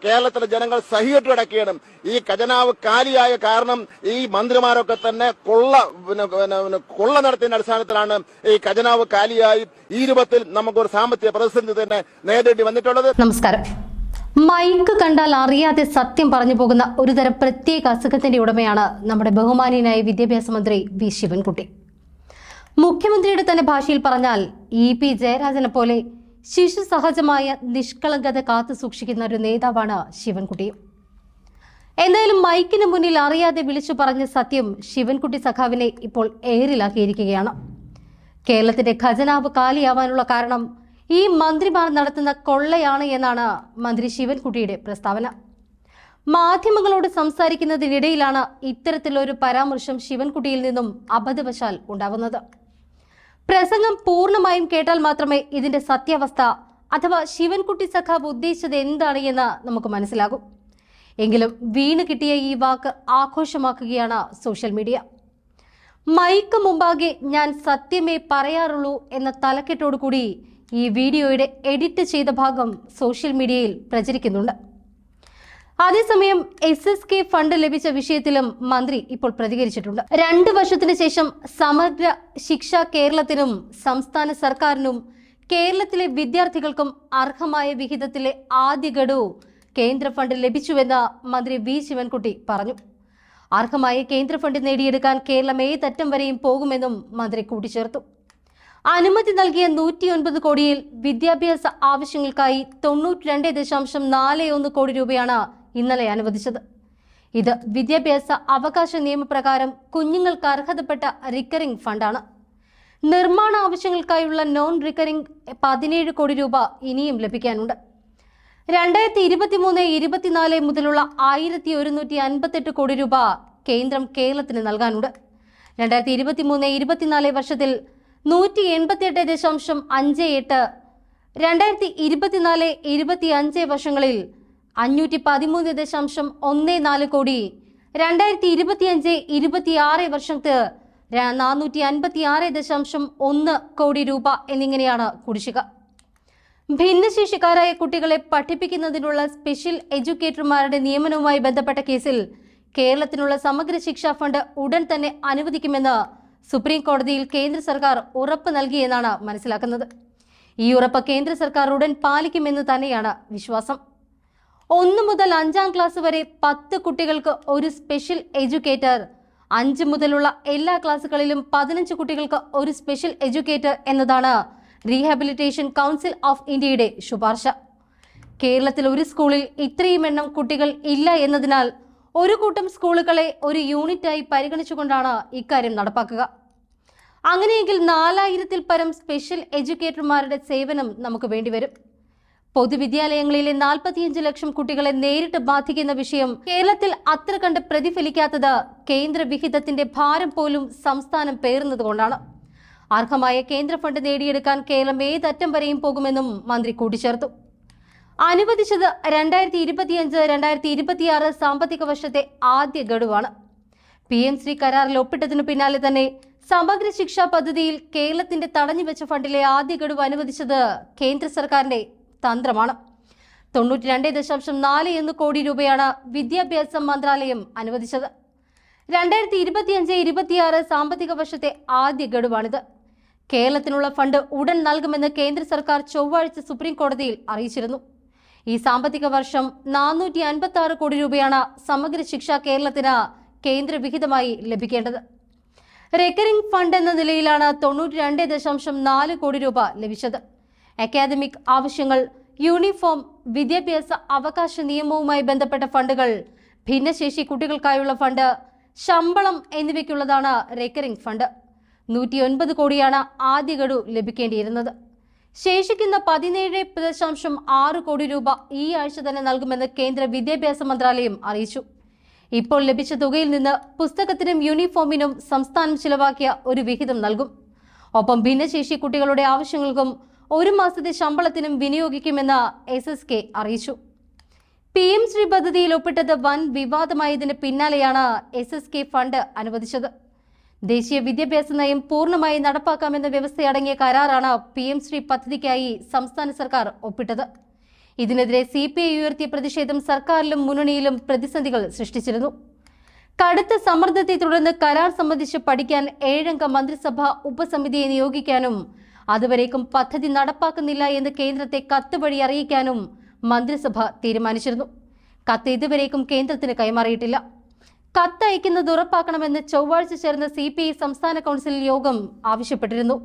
കേരളത്തിലെ ജനങ്ങൾ സഹിയിട്ട് കിടക്കുകയാണ്. ഈ ഖജനാവ് കാലിയായ കാരണം ഈ മന്ത്രിമാരൊക്കെ തന്നെ കൊള്ള നടത്തിയതിന്റെ അടിസ്ഥാനത്തിലാണ് ഈ ഖജനാവ് കാലിയായി ഈ രൂപത്തിൽ നമുക്കൊരു സാമ്പത്തിക പ്രതിസന്ധി തന്നെ നേരിടേണ്ടി വന്നിട്ടുള്ളത്. നമസ്കാരം. മൈക്ക് കണ്ടാൽ അറിയാതെ സത്യം പറഞ്ഞു പോകുന്ന ഒരുതരം പ്രത്യേക അസുഖത്തിന്റെ ഉടമയാണ് നമ്മുടെ ബഹുമാനീയനായ വിദ്യാഭ്യാസ മന്ത്രി വി ശിവൻകുട്ടി. മുഖ്യമന്ത്രിയുടെ തന്നെ ഭാഷയിൽ പറഞ്ഞാൽ ഇ.പി. ജയരാജനെ പോലെ ശിശു സഹജമായ നിഷ്കളങ്കത കാത്തു സൂക്ഷിക്കുന്ന ഒരു നേതാവാണ് ശിവൻകുട്ടിയും. എന്തായാലും മൈക്കിന് മുന്നിൽ അറിയാതെ വിളിച്ചു പറഞ്ഞ സത്യം ശിവൻകുട്ടി സഖാവിനെ ഇപ്പോൾ എയറിലാക്കിയിരിക്കുകയാണ്. കേരളത്തിന്റെ ഖജനാവ് കാലിയാവാനുള്ള കാരണം ഈ മന്ത്രിമാർ നടത്തുന്ന കൊള്ളയാണ് എന്നാണ് മന്ത്രി ശിവൻകുട്ടിയുടെ പ്രസ്താവന. മാധ്യമങ്ങളോട് സംസാരിക്കുന്നതിനിടയിലാണ് ഇത്തരത്തിലൊരു പരാമർശം ശിവൻകുട്ടിയിൽ നിന്നും അബദ്ധവശാൽ ഉണ്ടാവുന്നത്. പ്രസംഗം പൂർണ്ണമായും കേട്ടാൽ മാത്രമേ ഇതിന്റെ സത്യാവസ്ഥ അഥവാ ശിവൻകുട്ടി സഖാവ് ഉദ്ദേശിച്ചത് എന്താണ് എന്ന് നമുക്ക് മനസ്സിലാകും. എങ്കിലും വീണ് കിട്ടിയ ഈ വാക്ക് ആഘോഷമാക്കുകയാണ് സോഷ്യൽ മീഡിയ. മൈക്ക് മുമ്പാകെ ഞാൻ സത്യമേ പറയാറുള്ളൂ എന്ന തലക്കെട്ടോടുകൂടി ഈ വീഡിയോയുടെ എഡിറ്റ് ചെയ്ത ഭാഗം സോഷ്യൽ മീഡിയയിൽ പ്രചരിക്കുന്നുണ്ട്. അതേസമയം SSK ഫണ്ട് ലഭിച്ച വിഷയത്തിലും മന്ത്രി ഇപ്പോൾ പ്രതികരിച്ചിട്ടുണ്ട്. 2 വർഷത്തിന് ശേഷം സമഗ്ര ശിക്ഷ കേരളത്തിനും സംസ്ഥാന സർക്കാരിനും കേരളത്തിലെ വിദ്യാർത്ഥികൾക്കും അർഹമായ വിഹിതത്തിലെ ആദ്യ ഗഡു കേന്ദ്ര ഫണ്ട് ലഭിച്ചുവെന്ന് മന്ത്രി വി ശിവൻകുട്ടി പറഞ്ഞു. അർഹമായ കേന്ദ്ര ഫണ്ട് നേടിയെടുക്കാൻ കേരളം ഏതറ്റം വരെയും പോകുമെന്നും മന്ത്രി കൂട്ടിച്ചേർത്തു. അനുമതി നൽകിയ 109 കോടിയിൽ വിദ്യാഭ്യാസ ആവശ്യങ്ങൾക്കായി 92.41 കോടി രൂപയാണ് ഇന്നലെ അനുവദിച്ചത്. ഇത് വിദ്യാഭ്യാസ അവകാശ നിയമപ്രകാരം കുഞ്ഞുങ്ങൾക്ക് അർഹതപ്പെട്ട റിക്കറിംഗ് ഫണ്ടാണ്. നിർമ്മാണ ആവശ്യങ്ങൾക്കായുള്ള നോൺ റിക്കറിംഗ് 17 കോടി രൂപ ഇനിയും ലഭിക്കാനുണ്ട്. 2023-24 മുതലുള്ള 1158 കോടി രൂപ കേന്ദ്രം കേരളത്തിന് നൽകാനുണ്ട്. 2023-24 വർഷത്തിൽ 188.58, 2024-25 വർഷങ്ങളിൽ 513.14 കോടി, 2025-26 വർഷത്ത് 456.1 കോടി രൂപ എന്നിങ്ങനെയാണ് കുടിശ്ശിക. ഭിന്നശേഷിക്കാരായ കുട്ടികളെ പഠിപ്പിക്കുന്നതിനുള്ള സ്പെഷ്യൽ എഡ്യൂക്കേറ്റർമാരുടെ നിയമനവുമായി ബന്ധപ്പെട്ട കേസിൽ കേരളത്തിനുള്ള സമഗ്ര ശിക്ഷാ ഫണ്ട് ഉടൻ തന്നെ അനുവദിക്കുമെന്ന് സുപ്രീം കോടതിയിൽ കേന്ദ്ര സർക്കാർ ഉറപ്പ് നൽകിയെന്നാണ് മനസ്സിലാക്കുന്നത്. ഈ ഉറപ്പ് കേന്ദ്ര സർക്കാർ ഉടൻ പാലിക്കുമെന്ന് തന്നെയാണ് വിശ്വാസം. 1 മുതൽ 5ാം ക്ലാസ് വരെ 10 കുട്ടികൾക്ക് ഒരു സ്പെഷ്യൽ എഡ്യൂക്കേറ്റർ, 5 മുതലുള്ള എല്ലാ ക്ലാസുകളിലും 15 കുട്ടികൾക്ക് ഒരു സ്പെഷ്യൽ എഡ്യൂക്കേറ്റർ എന്നതാണ് റീഹാബിലിറ്റേഷൻ കൗൺസിൽ ഓഫ് ഇന്ത്യയുടെ ശുപാർശ. കേരളത്തിൽ ഒരു സ്കൂളിൽ ഇത്രയും എണ്ണം കുട്ടികൾ ഇല്ല എന്നതിനാൽ ഒരു കൂട്ടം സ്കൂളുകളെ ഒരു യൂണിറ്റായി പരിഗണിച്ചുകൊണ്ടാണ് ഇക്കാര്യം നടപ്പാക്കുക. അങ്ങനെയെങ്കിൽ 4000-ൽ പരം സ്പെഷ്യൽ എഡ്യൂക്കേറ്റർമാരുടെ സേവനം നമുക്ക് വേണ്ടിവരും. പൊതുവിദ്യാലയങ്ങളിലെ 45 ലക്ഷം കുട്ടികളെ നേരിട്ട് ബാധിക്കുന്ന വിഷയം കേരളത്തിൽ അത്ര കണ്ട് പ്രതിഫലിക്കാത്തത് കേന്ദ്ര വിഹിതത്തിന്റെ ഭാരം പോലും സംസ്ഥാനം പേറുന്നതുകൊണ്ടാണ്. അർഹമായ കേന്ദ്ര ഫണ്ട് നേടിയെടുക്കാൻ കേരളം ഏതറ്റം വരെയും പോകുമെന്നും മന്ത്രി കൂട്ടിച്ചേർത്തു. അനുവദിച്ചത് 2025-2026 സാമ്പത്തിക വർഷത്തെ ആദ്യ ഗഡുവാണ്. PM-ശ്രീ കരാറിൽ ഒപ്പിട്ടതിനു പിന്നാലെ തന്നെ സമഗ്ര ശിക്ഷാ പദ്ധതിയിൽ കേരളത്തിന്റെ തടഞ്ഞുവെച്ച ഫണ്ടിലെ ആദ്യ ഗഡു അനുവദിച്ചത് കേന്ദ്ര സർക്കാരിന്റെ തന്ത്രമാണ്. 92.41 കോടി രൂപയാണ് വിദ്യാഭ്യാസ മന്ത്രാലയം അനുവദിച്ചത്. 2025-26 സാമ്പത്തിക വർഷത്തെ ആദ്യ ഗഡുവാണിത്. കേരളത്തിനുള്ള ഫണ്ട് ഉടൻ നൽകുമെന്ന് കേന്ദ്ര സർക്കാർ ചൊവ്വാഴ്ച സുപ്രീം കോടതിയിൽ അറിയിച്ചിരുന്നു. ഈ സാമ്പത്തിക വർഷം 456 കോടി രൂപയാണ് സമഗ്ര ശിക്ഷ കേരളത്തിന് കേന്ദ്ര വിഹിതമായി ലഭിക്കേണ്ടത്. റെക്കറിംഗ് ഫണ്ട് എന്ന നിലയിലാണ് 92.4 കോടി രൂപ ലഭിച്ചത്. അക്കാദമിക് ആവശ്യങ്ങൾ, യൂണിഫോം, വിദ്യാഭ്യാസ അവകാശ നിയമവുമായി ബന്ധപ്പെട്ട ഫണ്ടുകൾ, ഭിന്നശേഷി കുട്ടികൾക്കായുള്ള ഫണ്ട്, ശമ്പളം എന്നിവയ്ക്കുള്ളതാണ് റെക്കറിംഗ് ഫണ്ട്. 109 കോടിയാണ് ആദ്യ ഗഡു ലഭിക്കേണ്ടിയിരുന്നത്. ശേഷിക്കുന്ന 17.6 കോടി രൂപ ഈ ആഴ്ച തന്നെ നൽകുമെന്ന് കേന്ദ്ര വിദ്യാഭ്യാസ മന്ത്രാലയം അറിയിച്ചു. ഇപ്പോൾ ലഭിച്ച തുകയിൽ നിന്ന് പുസ്തകത്തിനും യൂണിഫോമിനും സംസ്ഥാനം ചിലവാക്കിയ ഒരു വിഹിതം നൽകും. ഒപ്പം ഭിന്നശേഷി കുട്ടികളുടെ ആവശ്യങ്ങൾക്കും 1 മാസത്തെ ശമ്പളത്തിനും വിനിയോഗിക്കുമെന്ന് SSK അറിയിച്ചു. PM-ശ്രീ പദ്ധതിയിൽ ഒപ്പിട്ടത് വൻ വിവാദമായതിന് പിന്നാലെയാണ് SSK ഫണ്ട് അനുവദിച്ചത്. ദേശീയ വിദ്യാഭ്യാസ നയം പൂർണ്ണമായി നടപ്പാക്കാമെന്ന വ്യവസ്ഥയടങ്ങിയ കരാറാണ് PM-ശ്രീ പദ്ധതിക്കായി സംസ്ഥാന സർക്കാർ ഒപ്പിട്ടത്. ഇതിനെതിരെ CPI ഉയർത്തിയ പ്രതിഷേധം സർക്കാരിലും മുന്നണിയിലും പ്രതിസന്ധികൾ സൃഷ്ടിച്ചിരുന്നു. കടുത്ത സമ്മർദ്ദത്തെ തുടർന്ന് കരാർ സംബന്ധിച്ച് പഠിക്കാൻ 7-അംഗ മന്ത്രിസഭ ഉപസമിതിയെ നിയോഗിക്കാനും അതുവരേക്കും പദ്ധതി നടപ്പാക്കുന്നില്ല എന്ന് കേന്ദ്രത്തെ കത്ത് വഴി അറിയിക്കാനും മന്ത്രിസഭ തീരുമാനിച്ചിരുന്നു. കത്ത് ഇതുവരേക്കും കേന്ദ്രത്തിന് കൈമാറിയിട്ടില്ല. കത്ത് അയക്കുന്നത് ഉറപ്പാക്കണമെന്ന് ചൊവ്വാഴ്ച ചേർന്ന CPI സംസ്ഥാന കൗൺസിൽ യോഗം ആവശ്യപ്പെട്ടിരുന്നു.